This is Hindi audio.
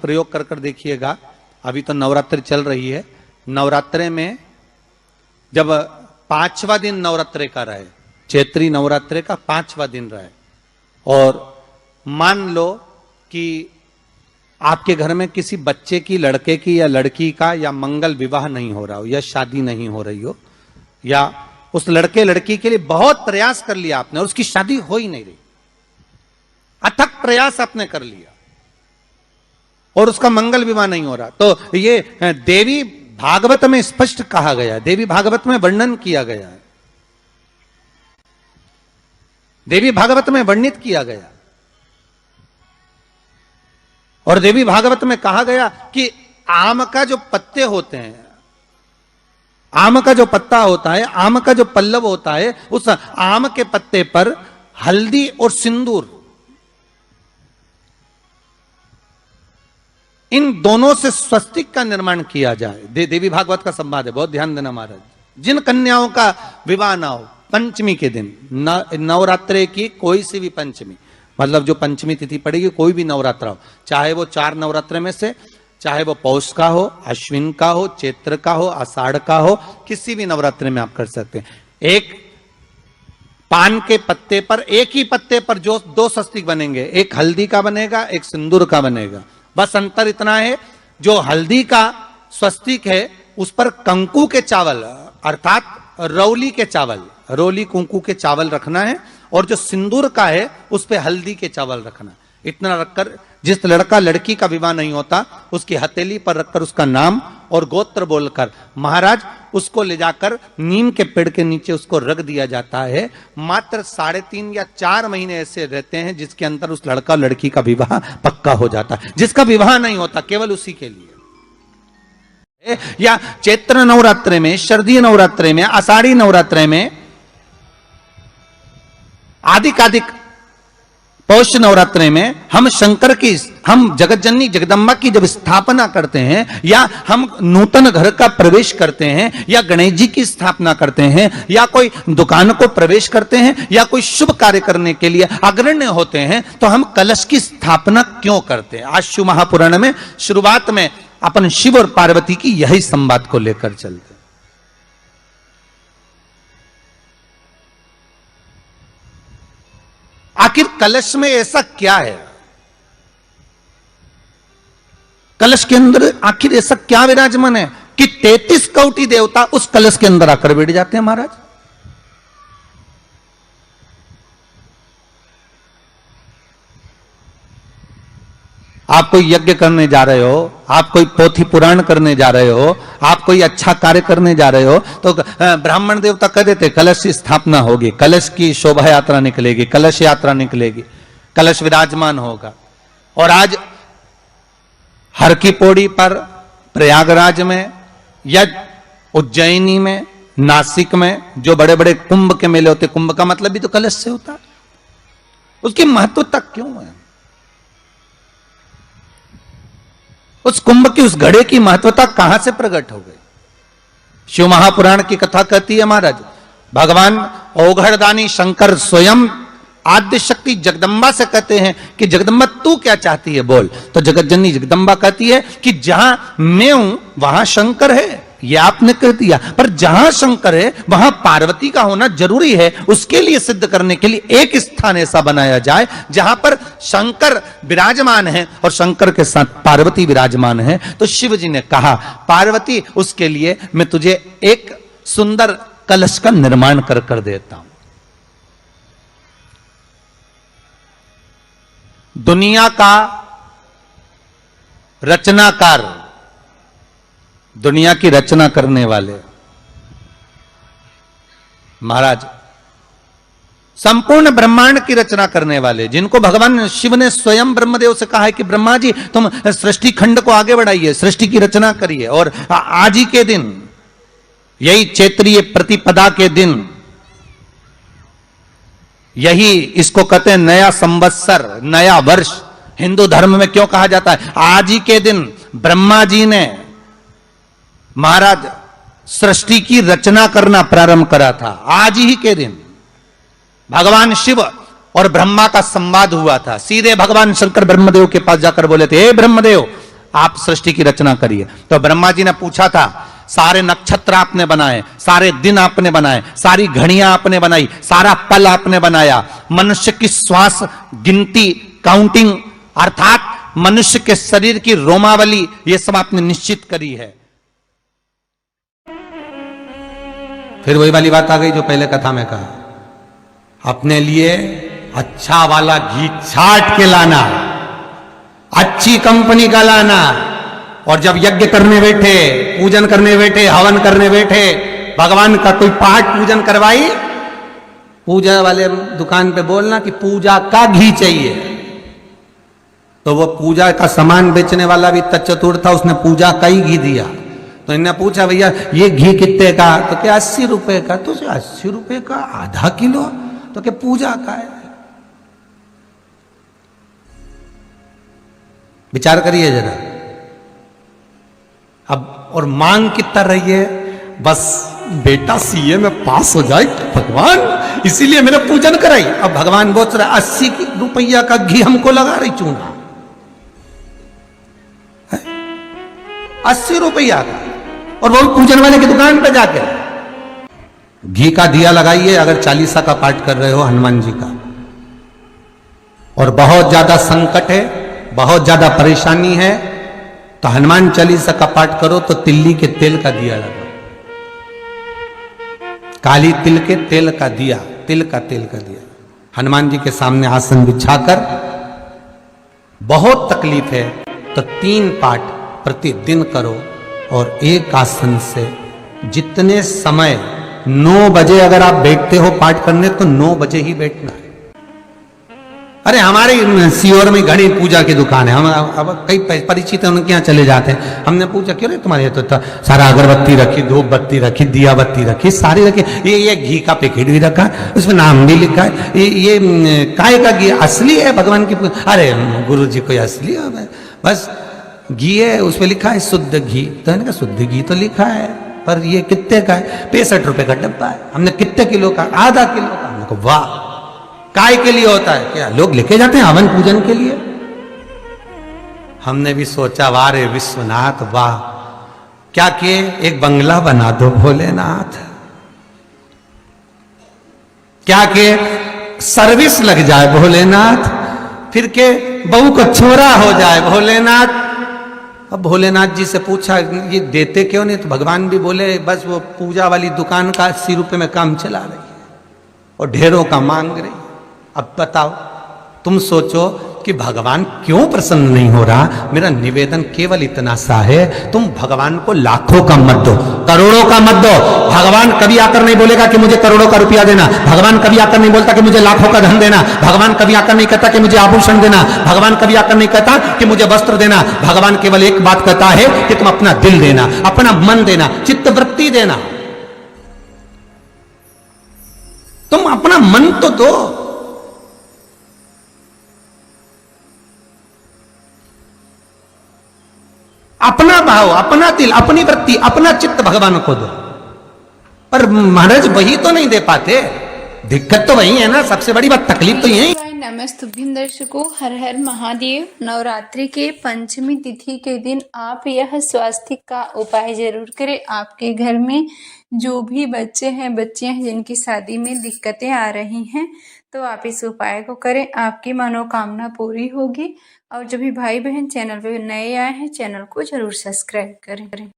प्रयोग कर कर देखिएगा। अभी तो नवरात्रि चल रही है, नवरात्रे में जब 5वां दिन नवरात्रे का रहे, चैत्री नवरात्रे का 5वां दिन रहे, और मान लो कि आपके घर में किसी बच्चे की, लड़के की या लड़की का या मंगल विवाह नहीं हो रहा हो या शादी नहीं हो रही हो, या उस लड़के लड़की के लिए बहुत प्रयास कर लिया आपने और उसकी शादी हो ही नहीं रही, अथक प्रयास आपने कर लिया और उसका मंगल विवाह नहीं हो रहा, तो ये देवी भागवत में स्पष्ट कहा गया, देवी भागवत में वर्णन किया गया है, देवी भागवत में वर्णित किया गया। और देवी भागवत में कहा गया कि आम का जो पत्ते होते हैं, आम का जो पत्ता होता है, आम का जो पल्लव होता है, उस आम के पत्ते पर हल्दी और सिंदूर, इन दोनों से स्वस्तिक का निर्माण किया जाए। देवी भागवत का संवाद है, बहुत ध्यान देना महाराज। जिन कन्याओं का विवाह ना हो पंचमी के दिन, नवरात्रे की कोई सी भी पंचमी, मतलब जो पंचमी तिथि पड़ेगी, कोई भी नवरात्रा हो, चाहे वो 4 नवरात्रे में से, चाहे वो पौष का हो, अश्विन का हो, चैत्र का हो, आषाढ़ का हो, किसी भी नवरात्रे में आप कर सकते हैं। एक पान के पत्ते पर, एक ही पत्ते पर जो 2 स्वस्तिक बनेंगे, एक हल्दी का बनेगा, एक सिंदूर का बनेगा। बस अंतर इतना है, जो हल्दी का स्वस्तिक है उस पर कंकु के चावल, अर्थात रौली के चावल, रोली कुंकू के चावल रखना है, और जो सिंदूर का है उस पे हल्दी के चावल रखना। इतना रखकर जिस लड़का लड़की का विवाह नहीं होता उसकी हथेली पर रखकर उसका नाम और गोत्र बोलकर महाराज उसको ले जाकर नीम के पेड़ के नीचे उसको रख दिया जाता है। मात्र 3.5 या 4 महीने ऐसे रहते हैं जिसके अंदर उस लड़का लड़की का विवाह पक्का हो जाता है। जिसका विवाह नहीं होता केवल उसी के लिए। या चैत्र नवरात्रे में, शरदीय नवरात्रे में, आषाढ़ी नवरात्रे में, आदिक पौष नवरात्रे में हम शंकर की, हम जगत जननी जगदम्बा की जब स्थापना करते हैं, या हम नूतन घर का प्रवेश करते हैं, या गणेश जी की स्थापना करते हैं, या कोई दुकान को प्रवेश करते हैं, या कोई शुभ कार्य करने के लिए अग्रण्य होते हैं, तो हम कलश की स्थापना क्यों करते हैं? आज शिव महापुराण में शुरुआत में अपन शिव और पार्वती की यही संवाद को लेकर चलते। आखिर कलश में ऐसा क्या है? कलश के अंदर आखिर ऐसा क्या विराजमान है कि 33 कोटि देवता उस कलश के अंदर आकर बैठ जाते हैं महाराज? आप कोई यज्ञ करने जा रहे हो, आप कोई पोथी पुराण करने जा रहे हो, आप कोई अच्छा कार्य करने जा रहे हो, तो ब्राह्मण देवता कह देते कलश की स्थापना होगी, कलश की शोभा यात्रा निकलेगी, कलश यात्रा निकलेगी, कलश विराजमान होगा। और आज हर की पौड़ी पर, प्रयागराज में, या उज्जैनी में, नासिक में जो बड़े बड़े कुंभ के मेले होते, कुंभ का मतलब भी तो कलश से होता है। उसकी महत्वता क्यों है? उस कुंभ की, उस घड़े की महत्वता कहां से प्रकट हो गई? शिव महापुराण की कथा कहती है महाराज, भगवान ओघड़दानी शंकर स्वयं आद्य शक्ति जगदम्बा से कहते हैं कि जगदम्बा तू क्या चाहती है बोल। तो जगत जननी जगदम्बा कहती है कि जहां मैं हूं वहां शंकर है। ये आपने कह दिया, पर जहां शंकर है वहां पार्वती का होना जरूरी है। उसके लिए सिद्ध करने के लिए एक स्थान ऐसा बनाया जाए जहां पर शंकर विराजमान है और शंकर के साथ पार्वती विराजमान है। तो शिव जी ने कहा पार्वती उसके लिए मैं तुझे एक सुंदर कलश का निर्माण कर देता हूं। दुनिया का रचनाकार, दुनिया की रचना करने वाले महाराज, संपूर्ण ब्रह्मांड की रचना करने वाले, जिनको भगवान शिव ने स्वयं ब्रह्मदेव से कहा है कि ब्रह्मा जी तुम सृष्टि खंड को आगे बढ़ाइए, सृष्टि की रचना करिए। और आज ही के दिन, यही चैत्रीय प्रतिपदा के दिन, यही इसको कहते हैं नया संवत्सर, नया वर्ष। हिंदू धर्म में क्यों कहा जाता है? आज ही के दिन ब्रह्मा जी ने महाराज सृष्टि की रचना करना प्रारंभ करा था। आज ही के दिन भगवान शिव और ब्रह्मा का संवाद हुआ था। सीधे भगवान शंकर ब्रह्मदेव के पास जाकर बोले थे, हे ब्रह्मदेव, आप सृष्टि की रचना करिए। तो ब्रह्मा जी ने पूछा था, सारे नक्षत्र आपने बनाए, सारे दिन आपने बनाए, सारी घड़ियां आपने बनाई, सारा पल आपने बनाया, मनुष्य की श्वास गिनती काउंटिंग अर्थात मनुष्य के शरीर की रोमावली ये सब आपने निश्चित करी है। फिर वही वाली बात आ गई जो पहले कथा में कहा, अपने लिए अच्छा वाला घी छाट के लाना, अच्छी कंपनी का लाना, और जब यज्ञ करने बैठे, पूजन करने बैठे, हवन करने बैठे, भगवान का कोई पाठ पूजन करवाई, पूजा वाले दुकान पे बोलना कि पूजा का घी चाहिए। तो वो पूजा का सामान बेचने वाला भी चतुर था, उसने पूजा का ही घी दिया। तो इन्होंने पूछा, भैया ये घी कितने का? तो क्या 80 रुपए का। तो 80 रुपए का आधा किलो? तो क्या पूजा का है? विचार करिए जरा। अब और मांग कितना रही है? बस बेटा सीए में पास हो जाए भगवान, इसीलिए मैंने पूजन कराई। अब भगवान बोल रहा 80 रुपया का घी हमको लगा रही चूना, 80 रुपया का, और वो पूजन वाले की दुकान पे जाके घी का दिया लगाइए। अगर 40 का पाठ कर रहे हो हनुमान जी का, और बहुत ज्यादा संकट है, बहुत ज्यादा परेशानी है, तो हनुमान 40 का पाठ करो तो तिल्ली के तेल का दिया लगाओ, काली तिल के तेल का दिया, तिल का तेल का दिया हनुमान जी के सामने आसन बिछाकर। बहुत तकलीफ है तो 3 पाठ प्रतिदिन करो, और एक आसन से जितने समय 9 बजे अगर आप बैठते हो पाठ करने तो 9 बजे ही बैठना है। अरे हमारे सीहोर में घड़ी पूजा की दुकान है, हम अब कई परिचित हैं, उनके यहाँ चले जाते हैं। हमने पूछा क्यों रे तुम्हारे तो सारा अगरबत्ती रखी, धूप बत्ती रखी, दिया बत्ती रखी, सारी रखी, ये घी का पैकेट भी रखा, उसमें नाम भी लिखा है, ये काय का घी असली है भगवान की? अरे गुरु जी कोई असली है? बस घी है, उसमें लिखा है शुद्ध घी। तो मैंने कहा शुद्ध घी तो लिखा है, पर ये कितने का है? 65 रुपए का डब्बा है। हमने कितने किलो का? आधा किलो का। हमने कहा वाह, काय के लिए होता है क्या? लोग लेके जाते हैं हवन पूजन के लिए। हमने भी सोचा वाह रे विश्वनाथ वाह, क्या किए? एक बंगला बना दो भोलेनाथ। क्या किए? सर्विस लग जाए भोलेनाथ, फिर के बहू को छोरा हो जाए भोलेनाथ। अब भोलेनाथ जी से पूछा ये देते क्यों नहीं? तो भगवान भी बोले बस वो पूजा वाली दुकान का 80 रुपए में काम चला रही है और ढेरों का मांग रही। अब बताओ, तुम सोचो कि भगवान क्यों प्रसन्न नहीं हो रहा। मेरा निवेदन केवल इतना सा है, तुम भगवान को लाखों का मत दो, करोड़ों का मत दो। भगवान कभी आकर नहीं बोलेगा कि मुझे करोड़ों का रुपया देना। भगवान कभी आकर नहीं बोलता कि मुझे लाखों का धन देना। भगवान कभी आकर नहीं कहता कि मुझे आभूषण देना। भगवान कभी आकर नहीं कहता कि मुझे वस्त्र देना। भगवान केवल एक बात कहता है कि तुम अपना दिल देना, अपना मन देना, चित्तवृत्ति देना। तुम अपना मन तो दो। अपना भाव, अपना दिल, अपनी वृत्ति, अपना चित्त भगवान को दो। पर महाराज वही तो नहीं दे पाते। दिक्कत तो वही है ना, सबसे बड़ी बात, तकलीफ तो यही। नमस्तुभ्यं दर्शकों, हर हर महादेव। नवरात्रि के पंचमी तिथि के दिन आप यह स्वास्तिक का उपाय जरूर करें। आपके घर में जो भी बच्चे हैं, बच्चियां हैं जिनकी शादी में दिक्कतें आ रही हैं, तो आप इस उपाय को करें, आपकी मनोकामना पूरी होगी। और जो भी भाई बहन चैनल पे नए आए हैं, चैनल को जरूर सब्सक्राइब करें।